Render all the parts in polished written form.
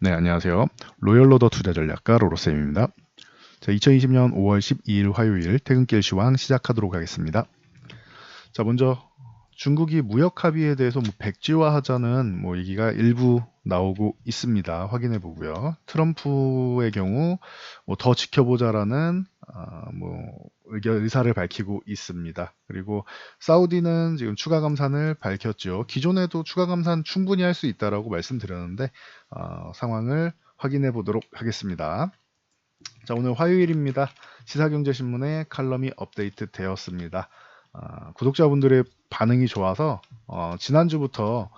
네, 안녕하세요. 로열로더 투자전략가 로로쌤입니다. 자, 2020년 5월 12일 화요일 퇴근길 시황 시작하도록 하겠습니다. 자, 먼저 중국이 무역 합의에 대해서 백지화하자는 얘기가 일부 나오고 있습니다. 확인해 보고요. 트럼프의 경우 더 지켜보자라는 의사를 밝히고 있습니다. 그리고 사우디는 지금 추가 감산을 밝혔죠. 기존에도 추가 감산 충분히 할 수 있다라고 말씀드렸는데 상황을 확인해 보도록 하겠습니다. 자, 오늘 화요일입니다. 시사경제신문에 칼럼이 업데이트 되었습니다. 구독자분들의 반응이 좋아서 지난주부터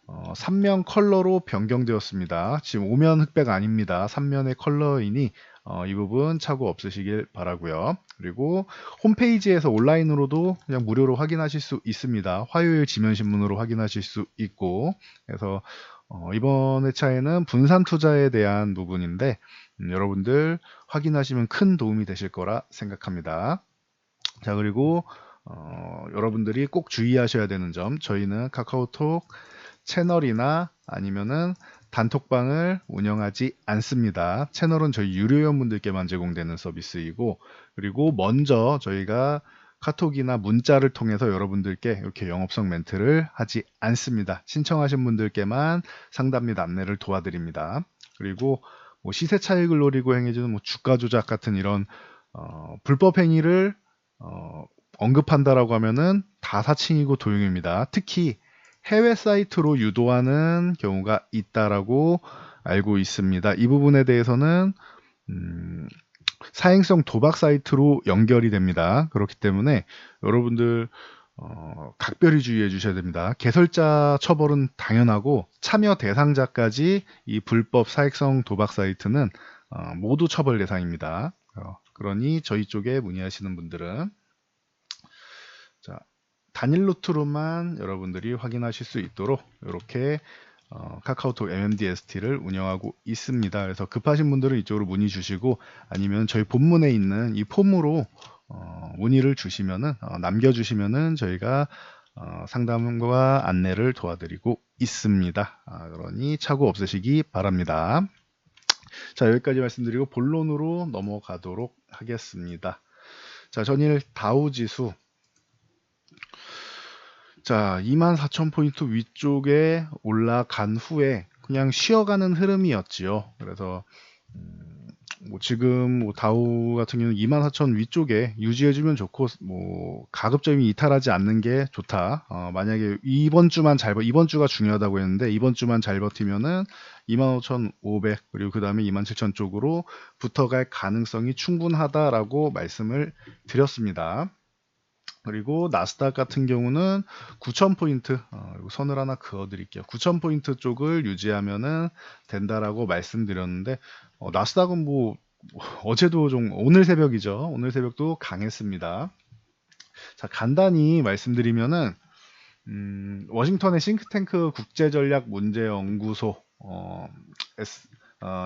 3면 컬러로 변경되었습니다. 지금 5면 흑백 아닙니다. 3면의 컬러이니 이 부분 착오 없으시길 바라고요. 그리고 홈페이지에서 온라인으로도 그냥 무료로 확인하실 수 있습니다. 화요일 지면신문으로 확인하실 수 있고, 그래서 이번 회차에는 분산 투자에 대한 부분인데 여러분들 확인하시면 큰 도움이 되실 거라 생각합니다. 자, 그리고 여러분들이 꼭 주의하셔야 되는 점, 저희는 카카오톡 채널이나 아니면은 단톡방을 운영하지 않습니다. 채널은 저희 유료 회원분들께만 제공되는 서비스이고, 그리고 먼저 저희가 카톡이나 문자를 통해서 여러분들께 이렇게 영업성 멘트를 하지 않습니다. 신청하신 분들께만 상담 및 안내를 도와드립니다. 그리고 시세 차익을 노리고 행해지는 주가 조작 같은 이런 불법 행위를 언급한다라고 하면은 다 사칭이고 도용입니다. 특히 해외 사이트로 유도하는 경우가 있다라고 알고 있습니다. 이 부분에 대해서는 사행성 도박 사이트로 연결이 됩니다. 그렇기 때문에 여러분들 각별히 주의해 주셔야 됩니다. 개설자 처벌은 당연하고 참여 대상자까지 이 불법 사행성 도박 사이트는 모두 처벌 대상입니다. 그러니 저희 쪽에 문의하시는 분들은 자, 단일 루트로만 여러분들이 확인하실 수 있도록 이렇게 카카오톡 MMDST를 운영하고 있습니다. 그래서 급하신 분들은 이쪽으로 문의 주시고 아니면 저희 본문에 있는 이 폼으로 문의를 주시면은 남겨주시면은 저희가 상담과 안내를 도와드리고 있습니다. 그러니 착오 없으시기 바랍니다. 자, 여기까지 말씀드리고 본론으로 넘어가도록 하겠습니다. 자, 전일 다우지수 자, 24,000포인트 위쪽에 올라간 후에 그냥 쉬어가는 흐름이었지요. 그래서 지금 다우 같은 경우는 24,000 위쪽에 유지해주면 좋고 가급적이면 이탈하지 않는 게 좋다. 만약에 이번 주가 중요하다고 했는데 이번 주만 잘 버티면은 25,500 그리고 그 다음에 27,000 쪽으로 붙어갈 가능성이 충분하다라고 말씀을 드렸습니다. 그리고 나스닥 같은 경우는 9,000포인트, 선을 하나 그어 드릴게요. 9,000포인트 쪽을 유지하면은 된다라고 말씀드렸는데, 나스닥은 어제도 오늘 새벽이죠. 오늘 새벽도 강했습니다. 자, 간단히 말씀드리면은, 워싱턴의 싱크탱크 국제전략문제연구소,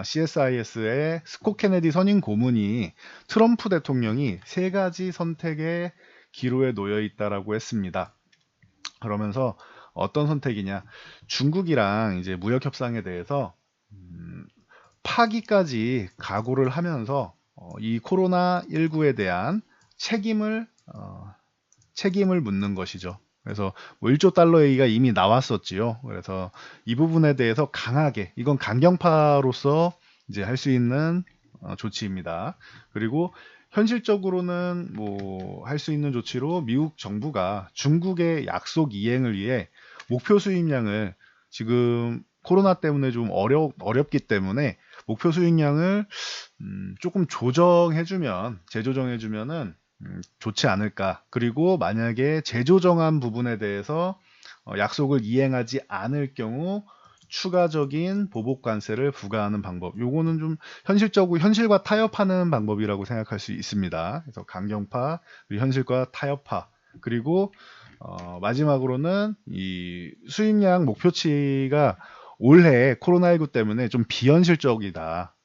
CSIS의 스콧 케네디 선임 고문이 트럼프 대통령이 세 가지 선택의 기로에 놓여 있다라고 했습니다. 그러면서 어떤 선택이냐? 중국이랑 이제 무역 협상에 대해서 파기까지 각오를 하면서 이 코로나19에 대한 책임을 묻는 것이죠. 그래서 1조 달러 얘기가 이미 나왔었지요. 그래서 이 부분에 대해서 강하게 이건 강경파로서 이제 할 수 있는 조치입니다. 그리고 현실적으로는 할 수 있는 조치로 미국 정부가 중국의 약속 이행을 위해 목표 수입량을 지금 코로나 때문에 좀 어렵기 때문에 목표 수입량을 조금 재조정해주면은 좋지 않을까. 그리고 만약에 재조정한 부분에 대해서 약속을 이행하지 않을 경우 추가적인 보복 관세를 부과하는 방법. 요거는 좀 현실과 타협하는 방법이라고 생각할 수 있습니다. 그래서 강경파, 그리고 현실과 타협파. 그리고 마지막으로는 이 수입량 목표치가 올해 코로나19 때문에 좀 비현실적이다.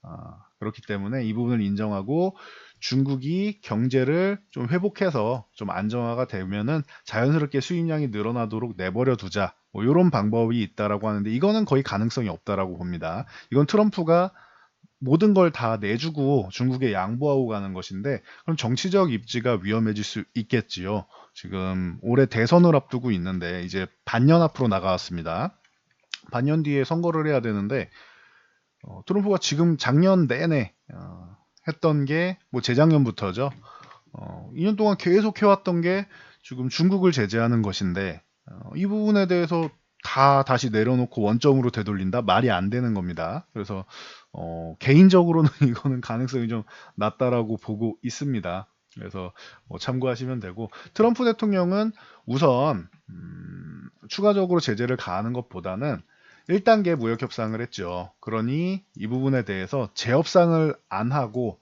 그렇기 때문에 이 부분을 인정하고 중국이 경제를 좀 회복해서 좀 안정화가 되면은 자연스럽게 수입량이 늘어나도록 내버려 두자. 뭐 이런 방법이 있다라고 하는데 이거는 거의 가능성이 없다라고 봅니다. 이건 트럼프가 모든 걸 다 내주고 중국에 양보하고 가는 것인데 그럼 정치적 입지가 위험해질 수 있겠지요. 지금 올해 대선을 앞두고 있는데 이제 반년 앞으로 나가왔습니다. 반년 뒤에 선거를 해야 되는데 트럼프가 지금 작년 내내 했던 게 뭐 재작년부터죠. 2년 동안 계속 해왔던 게 지금 중국을 제재하는 것인데 이 부분에 대해서 다 다시 내려놓고 원점으로 되돌린다? 말이 안 되는 겁니다. 그래서 개인적으로는 이거는 가능성이 좀 낮다라고 보고 있습니다. 그래서 참고하시면 되고 트럼프 대통령은 우선 추가적으로 제재를 가하는 것보다는 1단계 무역 협상을 했죠. 그러니 이 부분에 대해서 재협상을 안 하고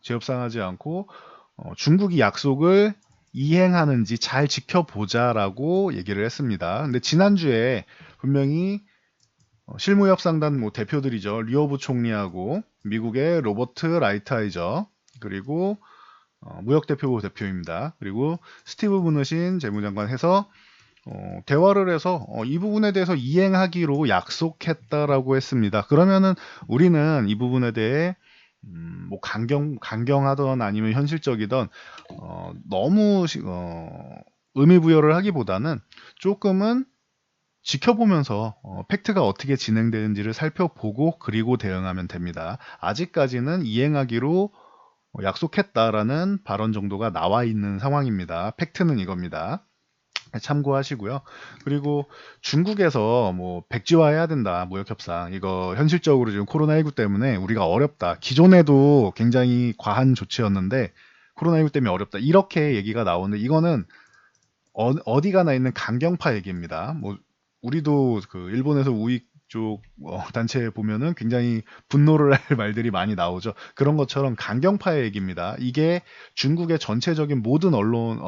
재협상하지 않고 중국이 약속을 이행하는지 잘 지켜보자라고 얘기를 했습니다. 근데 지난주에 분명히 실무협상단 뭐 대표들이죠. 리오 부총리하고 미국의 로버트 라이트하이저 그리고 무역대표부 대표입니다. 그리고 스티브 무누신 재무장관 해서 대화를 해서 이 부분에 대해서 이행하기로 약속했다라고 했습니다. 그러면은 우리는 이 부분에 대해 뭐 강경하던 아니면 현실적이던 너무 의미 부여를 하기보다는 조금은 지켜보면서 팩트가 어떻게 진행되는지를 살펴보고 그리고 대응하면 됩니다. 아직까지는 이행하기로 약속했다라는 발언 정도가 나와 있는 상황입니다. 팩트는 이겁니다. 참고하시고요. 그리고 중국에서 뭐 백지화해야 된다 무역 협상 이거 현실적으로 지금 코로나19 때문에 우리가 어렵다. 기존에도 굉장히 과한 조치였는데 코로나19 때문에 어렵다. 이렇게 얘기가 나오는데 이거는 어디 가나 있는 강경파 얘기입니다. 뭐 우리도 그 일본에서 우익 쪽 단체에 보면은 굉장히 분노를 할 말들이 많이 나오죠. 그런 것처럼 강경파의 얘기입니다. 이게 중국의 전체적인 모든 언론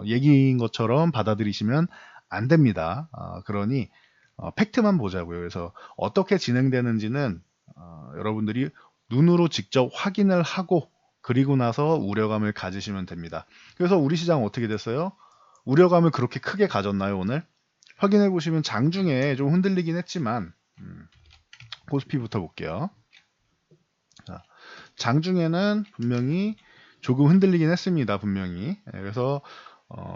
얘기인 것처럼 받아들이시면 안 됩니다. 그러니 팩트만 보자고요. 그래서 어떻게 진행되는지는 여러분들이 눈으로 직접 확인을 하고 그리고 나서 우려감을 가지시면 됩니다. 그래서 우리 시장 어떻게 됐어요? 우려감을 그렇게 크게 가졌나요, 오늘? 확인해 보시면 장중에 좀 흔들리긴 했지만 코스피부터 볼게요. 자, 장중에는 분명히 조금 흔들리긴 했습니다. 분명히. 그래서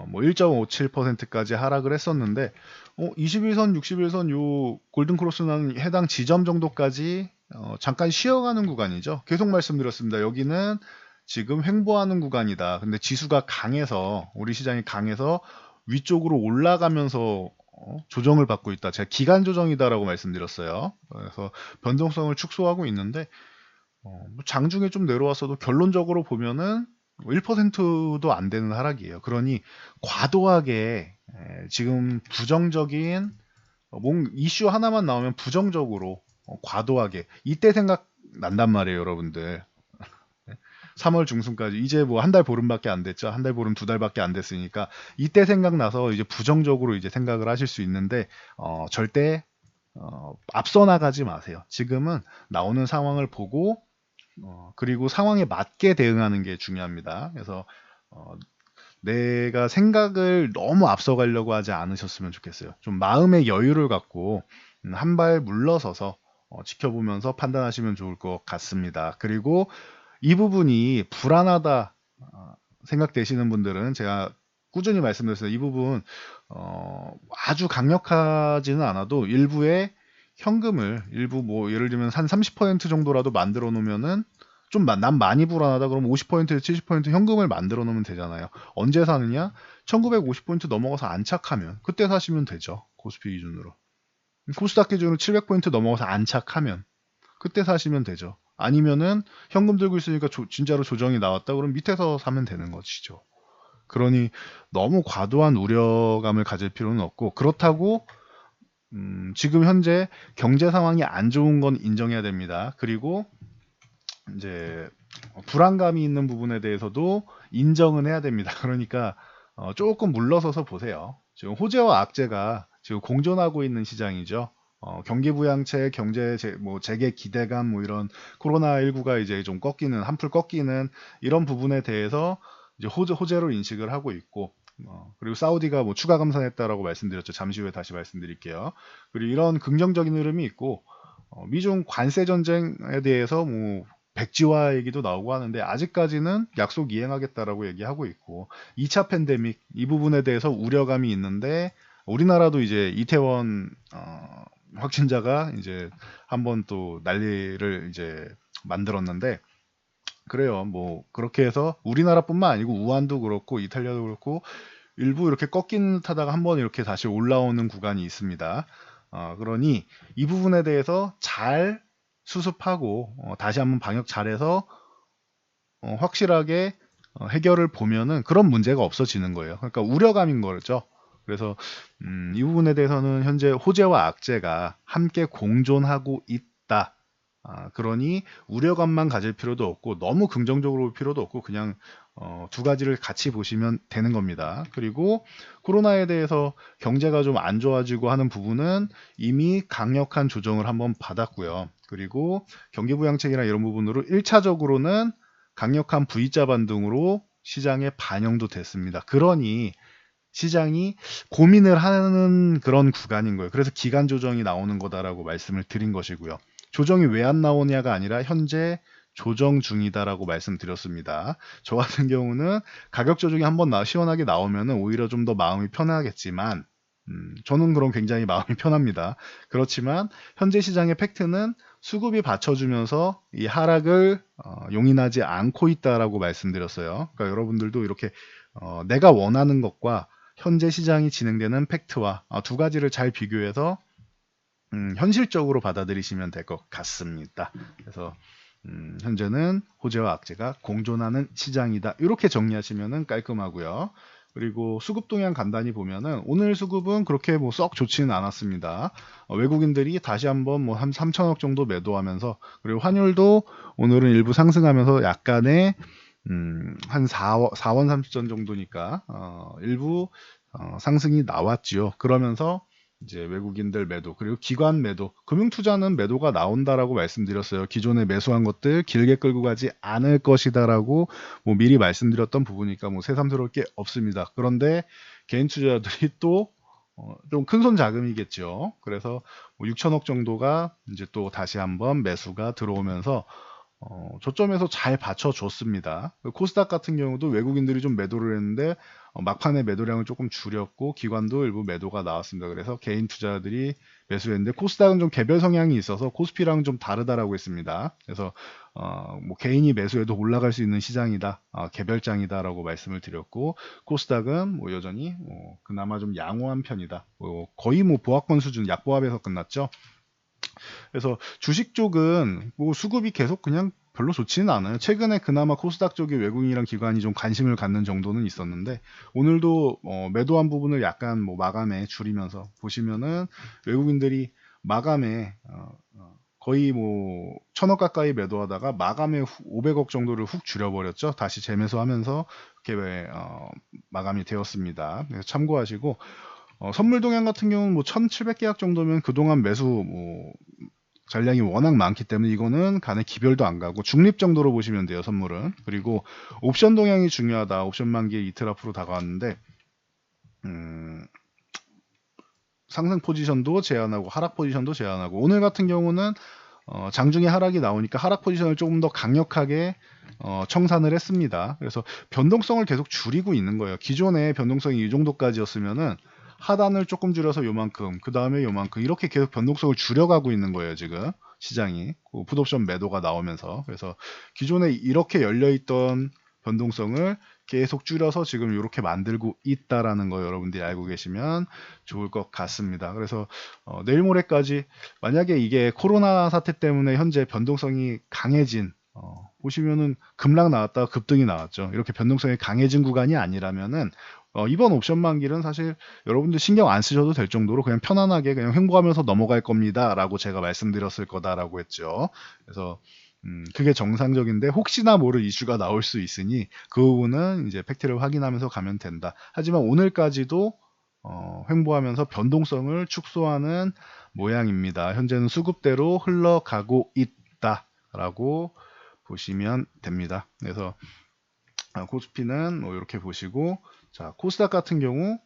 뭐 1.57%까지 하락을 했었는데 21선, 61선 요 골든 크로스는 해당 지점 정도까지 잠깐 쉬어가는 구간이죠. 계속 말씀드렸습니다. 여기는 지금 횡보하는 구간이다. 근데 지수가 강해서 우리 시장이 강해서 위쪽으로 올라가면서 조정을 받고 있다. 제가 기간 조정이다라고 말씀드렸어요. 그래서 변동성을 축소하고 있는데 뭐 장중에 좀 내려왔어도 결론적으로 보면은 1%도 안 되는 하락이에요. 그러니 과도하게 지금 부정적인 이슈 하나만 나오면 부정적으로 과도하게 이때 생각 난단 말이에요, 여러분들. 3월 중순까지 이제 뭐 한 달 보름밖에 안 됐죠. 한 달 보름 2달밖에 안 됐으니까 이때 생각나서 이제 부정적으로 이제 생각을 하실 수 있는데 절대 앞서 나가지 마세요. 지금은 나오는 상황을 보고 그리고 상황에 맞게 대응하는 게 중요합니다. 그래서 내가 생각을 너무 앞서가려고 하지 않으셨으면 좋겠어요. 좀 마음의 여유를 갖고 한 발 물러서서 지켜보면서 판단하시면 좋을 것 같습니다. 그리고 이 부분이 불안하다 생각되시는 분들은 제가 꾸준히 말씀드렸어요. 이 부분 아주 강력하지는 않아도 일부의 현금을 일부 뭐 예를 들면 한 30% 정도라도 만들어 놓으면은 좀 난 많이 불안하다 그러면 50% 70% 현금을 만들어 놓으면 되잖아요. 언제 사느냐? 1950포인트 넘어가서 안착하면 그때 사시면 되죠. 코스피 기준으로. 코스닥 기준으로 700포인트 넘어가서 안착하면 그때 사시면 되죠. 아니면은 현금 들고 있으니까 진짜로 조정이 나왔다 그럼 밑에서 사면 되는 것이죠. 그러니 너무 과도한 우려감을 가질 필요는 없고 그렇다고 지금 현재 경제 상황이 안 좋은 건 인정해야 됩니다. 그리고 이제 불안감이 있는 부분에 대해서도 인정은 해야 됩니다. 그러니까 조금 물러서서 보세요. 지금 호재와 악재가 지금 공존하고 있는 시장이죠. 경기 부양책, 뭐 재개 기대감, 뭐 이런 코로나19가 이제 좀 꺾이는 한풀 꺾이는 이런 부분에 대해서 이제 호재로 인식을 하고 있고 그리고 사우디가 뭐 추가 감산했다라고 말씀드렸죠. 잠시 후에 다시 말씀드릴게요. 그리고 이런 긍정적인 흐름이 있고 미중 관세 전쟁에 대해서 뭐 백지화 얘기도 나오고 하는데 아직까지는 약속 이행하겠다라고 얘기하고 있고 2차 팬데믹 이 부분에 대해서 우려감이 있는데 우리나라도 이제 이태원 확진자가 이제 한번 또 난리를 이제 만들었는데 그래요. 뭐 그렇게 해서 우리나라뿐만 아니고 우한도 그렇고 이탈리아도 그렇고 일부 이렇게 꺾인 듯하다가 한번 이렇게 다시 올라오는 구간이 있습니다. 그러니 이 부분에 대해서 잘 수습하고 다시 한번 방역 잘해서 확실하게 해결을 보면은 그런 문제가 없어지는 거예요. 그러니까 우려감인 거죠. 그래서 이 부분에 대해서는 현재 호재와 악재가 함께 공존하고 있다. 그러니 우려감만 가질 필요도 없고 너무 긍정적으로 볼 필요도 없고 그냥 두 가지를 같이 보시면 되는 겁니다. 그리고 코로나에 대해서 경제가 좀 안 좋아지고 하는 부분은 이미 강력한 조정을 한번 받았고요. 그리고 경기부양책이나 이런 부분으로 1차적으로는 강력한 V자 반등으로 시장에 반영도 됐습니다. 그러니 시장이 고민을 하는 그런 구간인 거예요. 그래서 기간 조정이 나오는 거다라고 말씀을 드린 것이고요. 조정이 왜 안 나오냐가 아니라 현재 조정 중이다라고 말씀드렸습니다. 저 같은 경우는 가격 조정이 한번 시원하게 나오면 오히려 좀 더 마음이 편하겠지만 저는 그럼 굉장히 마음이 편합니다. 그렇지만 현재 시장의 팩트는 수급이 받쳐주면서 이 하락을 용인하지 않고 있다라고 말씀드렸어요. 그러니까 여러분들도 이렇게 내가 원하는 것과 현재 시장이 진행되는 팩트와 두 가지를 잘 비교해서 현실적으로 받아들이시면 될 것 같습니다. 그래서 현재는 호재와 악재가 공존하는 시장이다. 이렇게 정리하시면 깔끔하고요. 그리고 수급 동향 간단히 보면은 오늘 수급은 그렇게 뭐 썩 좋지는 않았습니다. 외국인들이 다시 한번 뭐 한 3천억 정도 매도하면서 그리고 환율도 오늘은 일부 상승하면서 약간의 한 4원 30전 정도니까 일부 상승이 나왔지요. 그러면서 이제 외국인들 매도 그리고 기관 매도 금융투자는 매도가 나온다라고 말씀드렸어요. 기존에 매수한 것들 길게 끌고 가지 않을 것이다라고 뭐 미리 말씀드렸던 부분이니까 뭐 새삼스러울 게 없습니다. 그런데 개인 투자자들이 또 좀 큰 손 자금이겠죠. 그래서 뭐 6천억 정도가 이제 또 다시 한번 매수가 들어오면서 저점에서 잘 받쳐줬습니다. 코스닥 같은 경우도 외국인들이 좀 매도를 했는데 막판에 매도량을 조금 줄였고 기관도 일부 매도가 나왔습니다. 그래서 개인 투자들이 매수했는데 코스닥은 좀 개별 성향이 있어서 코스피랑 좀 다르다라고 했습니다. 그래서 뭐 개인이 매수해도 올라갈 수 있는 시장이다, 개별장이다라고 말씀을 드렸고 코스닥은 뭐 여전히 그나마 좀 양호한 편이다. 거의 뭐 보합권 수준 약보합에서 끝났죠. 그래서 주식 쪽은 뭐 수급이 계속 그냥 별로 좋지는 않아요. 최근에 그나마 코스닥 쪽에 외국인이랑 기관이 좀 관심을 갖는 정도는 있었는데 오늘도 매도한 부분을 약간 뭐 마감에 줄이면서 보시면은 외국인들이 마감에 거의 뭐 1,000억 가까이 매도하다가 마감에 500억 정도를 훅 줄여버렸죠. 다시 재매수하면서 이렇게 마감이 되었습니다. 그래서 참고하시고 선물 동향 같은 경우는 뭐 1,700계약 정도면 그동안 매수 뭐 잔량이 워낙 많기 때문에 이거는 간에 기별도 안 가고 중립 정도로 보시면 돼요, 선물은. 그리고 옵션 동향이 중요하다. 옵션 만기 이틀 앞으로 다가왔는데 상승 포지션도 제한하고 하락 포지션도 제한하고 오늘 같은 경우는 장중에 하락이 나오니까 하락 포지션을 조금 더 강력하게 청산을 했습니다. 그래서 변동성을 계속 줄이고 있는 거예요. 기존에 변동성이 이 정도까지였으면은 하단을 조금 줄여서 요만큼, 그 다음에 요만큼 이렇게 계속 변동성을 줄여가고 있는 거예요. 지금 시장이 풋옵션 매도가 나오면서 그래서 기존에 이렇게 열려있던 변동성을 계속 줄여서 지금 이렇게 만들고 있다라는 거 여러분들이 알고 계시면 좋을 것 같습니다. 그래서 내일 모레까지 만약에 이게 코로나 사태 때문에 현재 변동성이 강해진 보시면은 급락 나왔다가 급등이 나왔죠. 이렇게 변동성이 강해진 구간이 아니라면은 이번 옵션 만기는 사실 여러분들 신경 안 쓰셔도 될 정도로 그냥 편안하게 그냥 횡보하면서 넘어갈 겁니다. 라고 제가 말씀드렸을 거다라고 했죠. 그래서 그게 정상적인데 혹시나 모를 이슈가 나올 수 있으니 그 부분은 이제 팩트를 확인하면서 가면 된다. 하지만 오늘까지도 횡보하면서 변동성을 축소하는 모양입니다. 현재는 수급대로 흘러가고 있다라고 보시면 됩니다. 그래서 코스피는 뭐 이렇게 보시고 자, 코스닥 같은 경우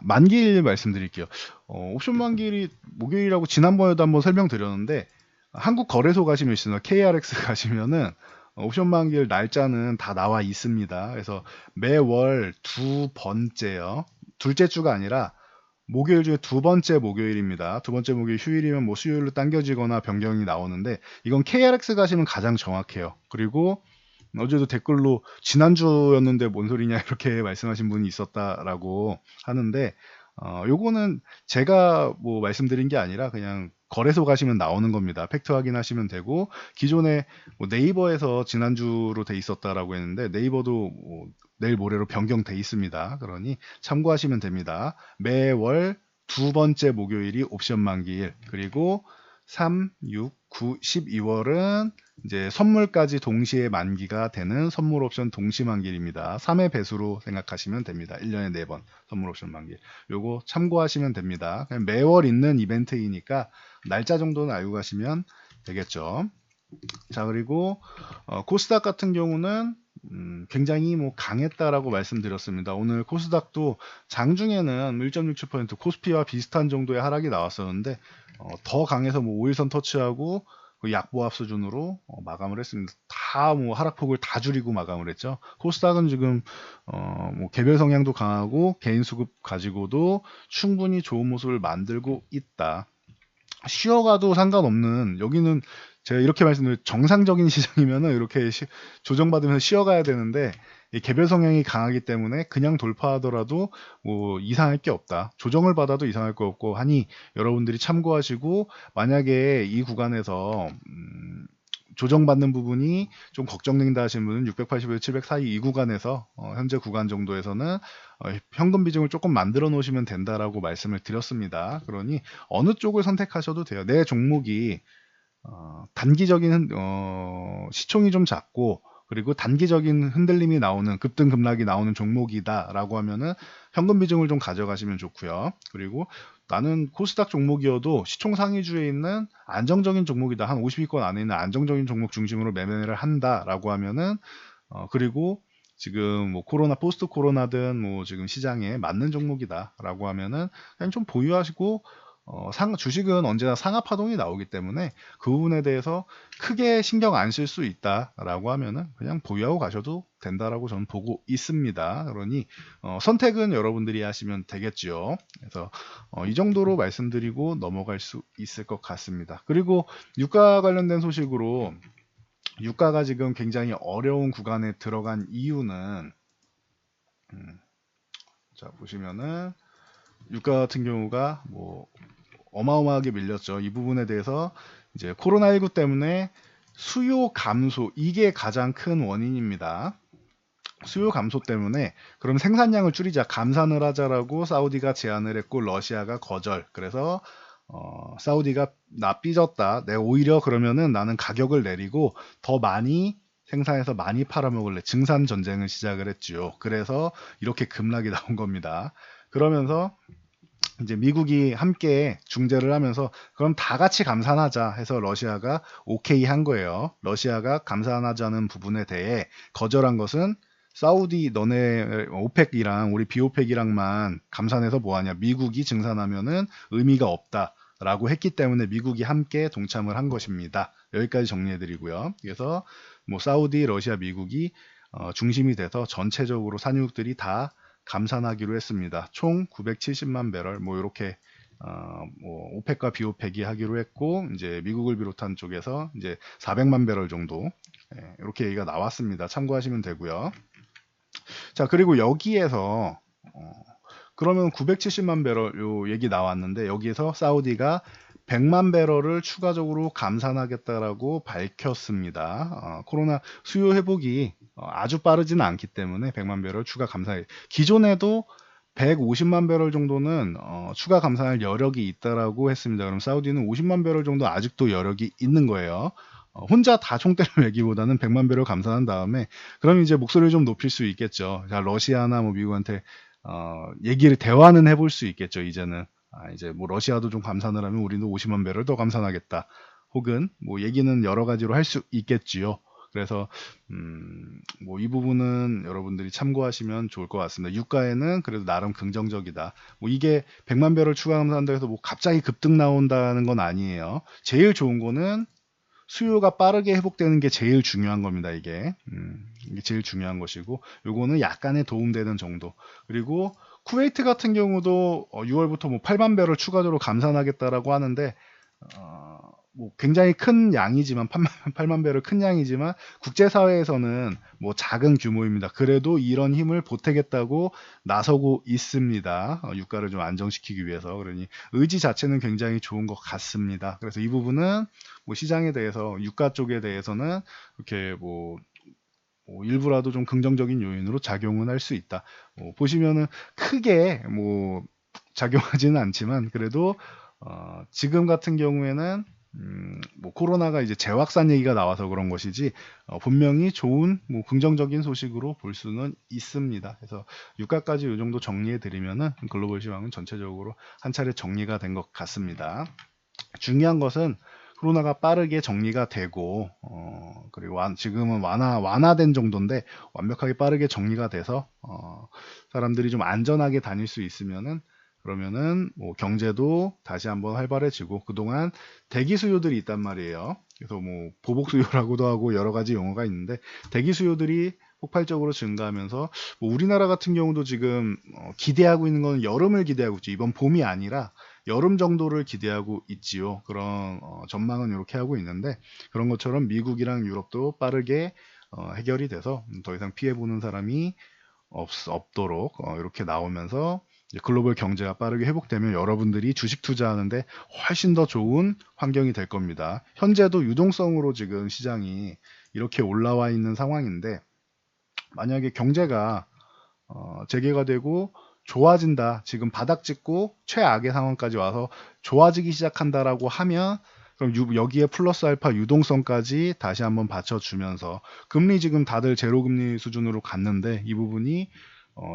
만기일 말씀드릴게요. 옵션 만기일이 목요일이라고 지난번에도 한번 설명드렸는데 한국 거래소 가시면 있으나 KRX 가시면은 옵션 만기일 날짜는 다 나와 있습니다. 그래서 매월 두 번째요. 둘째 주가 아니라 목요일 중에 두 번째 목요일입니다. 두 번째 목요일 휴일이면 뭐 수요일로 당겨지거나 변경이 나오는데 이건 KRX 가시면 가장 정확해요. 그리고 어제도 댓글로 지난주였는데 뭔 소리냐 이렇게 말씀하신 분이 있었다라고 하는데 요거는 제가 뭐 말씀드린 게 아니라 그냥 거래소 가시면 나오는 겁니다. 팩트 확인하시면 되고 기존에 뭐 네이버에서 지난주로 돼 있었다라고 했는데 네이버도 뭐 내일 모레로 변경돼 있습니다. 그러니 참고하시면 됩니다. 매월 두 번째 목요일이 옵션 만기일 그리고 3, 6, 9, 12월은 이제 선물까지 동시에 만기가 되는 선물 옵션 동시 만기일입니다. 3의 배수로 생각하시면 됩니다. 1년에 4번 선물 옵션 만기일. 요거 참고하시면 됩니다. 그냥 매월 있는 이벤트이니까 날짜 정도는 알고 가시면 되겠죠. 자, 그리고 코스닥 같은 경우는 굉장히 뭐 강했다라고 말씀드렸습니다. 오늘 코스닥도 장중에는 1.67% 코스피와 비슷한 정도의 하락이 나왔었는데 더 강해서 뭐 5일선 터치하고 그 약보합 수준으로 마감을 했습니다. 다 뭐 하락폭을 다 줄이고 마감을 했죠. 코스닥은 지금 뭐 개별 성향도 강하고 개인 수급 가지고도 충분히 좋은 모습을 만들고 있다. 쉬어가도 상관없는 여기는 제가 이렇게 말씀드린 정상적인 시장이면은 이렇게 조정받으면서 쉬어가야 되는데 이 개별 성향이 강하기 때문에 그냥 돌파하더라도 뭐 이상할 게 없다. 조정을 받아도 이상할 거 없고 하니 여러분들이 참고하시고 만약에 이 구간에서 조정받는 부분이 좀 걱정된다 하시는 분은 680에서 700 사이 이 구간에서 현재 구간 정도에서는 현금 비중을 조금 만들어 놓으시면 된다라고 말씀을 드렸습니다. 그러니 어느 쪽을 선택하셔도 돼요. 내 종목이 단기적인 시총이 좀 작고 그리고 단기적인 흔들림이 나오는 급등급락이 나오는 종목이다라고 하면은 현금 비중을 좀 가져가시면 좋고요. 그리고 나는 코스닥 종목이어도 시총 상위주에 있는 안정적인 종목이다. 한 50위권 안에 있는 안정적인 종목 중심으로 매매를 한다라고 하면은 그리고 지금 뭐 코로나 포스트 코로나든 뭐 지금 시장에 맞는 종목이다라고 하면은 그냥 좀 보유하시고 주식은 언제나 상하 파동이 나오기 때문에 그 부분에 대해서 크게 신경 안 쓸 수 있다라고 하면은 그냥 보유하고 가셔도 된다라고 저는 보고 있습니다. 그러니 선택은 여러분들이 하시면 되겠죠. 그래서 이 정도로 말씀드리고 넘어갈 수 있을 것 같습니다. 그리고 유가 관련된 소식으로 유가가 지금 굉장히 어려운 구간에 들어간 이유는 자 보시면은 유가 같은 경우가 뭐 어마어마하게 밀렸죠. 이 부분에 대해서 이제 코로나19 때문에 수요 감소 이게 가장 큰 원인입니다. 수요 감소 때문에 그럼 생산량을 줄이자 감산을 하자라고 사우디가 제안을 했고 러시아가 거절. 그래서 사우디가 나 삐졌다. 내가 오히려 그러면은 나는 가격을 내리고 더 많이 생산해서 많이 팔아먹을래. 증산 전쟁을 시작을 했지요. 그래서 이렇게 급락이 나온 겁니다. 그러면서 이제 미국이 함께 중재를 하면서 그럼 다 같이 감산하자 해서 러시아가 오케이 한 거예요. 러시아가 감산하자는 부분에 대해 거절한 것은 사우디 너네 오펙이랑 우리 비오펙이랑만 감산해서 뭐하냐 미국이 증산하면은 의미가 없다라고 했기 때문에 미국이 함께 동참을 한 것입니다. 여기까지 정리해드리고요. 그래서 뭐 사우디, 러시아, 미국이 중심이 돼서 전체적으로 산유국들이 다 감산하기로 했습니다. 총 970만 배럴 뭐 이렇게 뭐 오펙과 비오펙이 하기로 했고 이제 미국을 비롯한 쪽에서 이제 400만 배럴 정도 이렇게 얘기가 나왔습니다. 참고하시면 되고요. 자 그리고 여기에서 그러면 970만 배럴 요 얘기 나왔는데 여기에서 사우디가 100만 배럴을 추가적으로 감산하겠다라고 밝혔습니다. 코로나 수요 회복이 아주 빠르지는 않기 때문에 100만 배럴 추가 감산. 기존에도 150만 배럴 정도는 추가 감산할 여력이 있다라고 했습니다. 그럼 사우디는 50만 배럴 정도 아직도 여력이 있는 거예요. 혼자 다 총대를 매기보다는 100만 배럴 감산한 다음에 그럼 이제 목소리를 좀 높일 수 있겠죠. 자, 러시아나 뭐 미국한테 얘기를 대화는 해볼 수 있겠죠. 이제는 이제 뭐 러시아도 좀 감산을 하면 우리도 50만 배럴 더 감산하겠다. 혹은 뭐 얘기는 여러 가지로 할 수 있겠지요. 그래서 뭐 이 부분은 여러분들이 참고하시면 좋을 것 같습니다. 유가에는 그래도 나름 긍정적이다. 뭐 이게 100만 배럴 추가한다고 해서 뭐 갑자기 급등 나온다는 건 아니에요. 제일 좋은 거는 수요가 빠르게 회복되는 게 제일 중요한 겁니다. 이게 제일 중요한 것이고, 요거는 약간의 도움되는 정도. 그리고 쿠웨이트 같은 경우도 6월부터 뭐 8만 배럴 추가적으로 감산하겠다라고 하는데, 뭐 굉장히 큰 양이지만 8만 배럴 큰 양이지만 국제사회에서는 뭐 작은 규모입니다. 그래도 이런 힘을 보태겠다고 나서고 있습니다. 유가를 좀 안정시키기 위해서. 그러니 의지 자체는 굉장히 좋은 것 같습니다. 그래서 이 부분은 뭐 시장에 대해서 유가 쪽에 대해서는 이렇게 뭐 일부라도 좀 긍정적인 요인으로 작용은 할 수 있다. 보시면은 크게 뭐 작용하지는 않지만 그래도 지금 같은 경우에는 뭐 코로나가 이제 재확산 얘기가 나와서 그런 것이지 분명히 좋은 뭐 긍정적인 소식으로 볼 수는 있습니다. 그래서 유가까지 이 정도 정리해 드리면은 글로벌 시황은 전체적으로 한 차례 정리가 된 것 같습니다. 중요한 것은 코로나가 빠르게 정리가 되고 그리고 지금은 완화된 정도인데 완벽하게 빠르게 정리가 돼서 사람들이 좀 안전하게 다닐 수 있으면은 그러면은 뭐 경제도 다시 한번 활발해지고 그동안 대기 수요들이 있단 말이에요. 그래서 뭐 보복 수요라고도 하고 여러 가지 용어가 있는데 대기 수요들이 폭발적으로 증가하면서 뭐 우리나라 같은 경우도 지금 기대하고 있는 건 여름을 기대하고 있죠. 이번 봄이 아니라 여름 정도를 기대하고 있지요. 그런 전망은 이렇게 하고 있는데 그런 것처럼 미국이랑 유럽도 빠르게 해결이 돼서 더 이상 피해보는 사람이 없도록 이렇게 나오면서 이제 글로벌 경제가 빠르게 회복되면 여러분들이 주식 투자하는데 훨씬 더 좋은 환경이 될 겁니다. 현재도 유동성으로 지금 시장이 이렇게 올라와 있는 상황인데 만약에 경제가 재개가 되고 좋아진다. 지금 바닥 찍고 최악의 상황까지 와서 좋아지기 시작한다라고 하면 그럼 여기에 플러스 알파 유동성까지 다시 한번 받쳐주면서 금리 지금 다들 제로금리 수준으로 갔는데 이 부분이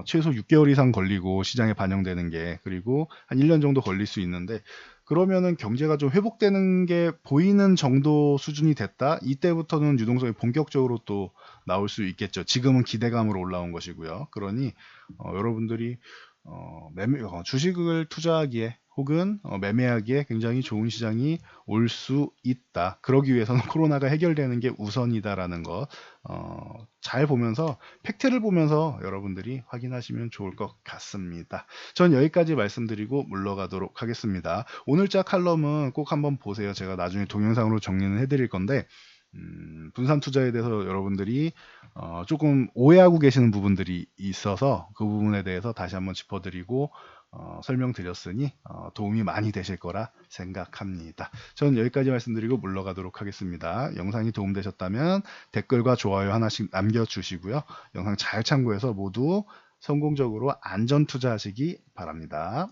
최소 6개월 이상 걸리고 시장에 반영되는 게 그리고 한 1년 정도 걸릴 수 있는데 그러면은 경제가 좀 회복되는 게 보이는 정도 수준이 됐다. 이때부터는 유동성이 본격적으로 또 나올 수 있겠죠. 지금은 기대감으로 올라온 것이고요. 그러니 여러분들이 주식을 투자하기에 혹은 매매하기에 굉장히 좋은 시장이 올 수 있다. 그러기 위해서는 코로나가 해결되는 게 우선이다라는 거 잘 보면서 팩트를 보면서 여러분들이 확인하시면 좋을 것 같습니다. 전 여기까지 말씀드리고 물러가도록 하겠습니다. 오늘자 칼럼은 꼭 한번 보세요. 제가 나중에 동영상으로 정리는 해드릴 건데 분산 투자에 대해서 여러분들이 조금 오해하고 계시는 부분들이 있어서 그 부분에 대해서 다시 한번 짚어드리고 설명드렸으니 도움이 많이 되실 거라 생각합니다. 저는 여기까지 말씀드리고 물러가도록 하겠습니다. 영상이 도움되셨다면 댓글과 좋아요 하나씩 남겨주시고요. 영상 잘 참고해서 모두 성공적으로 안전 투자하시기 바랍니다.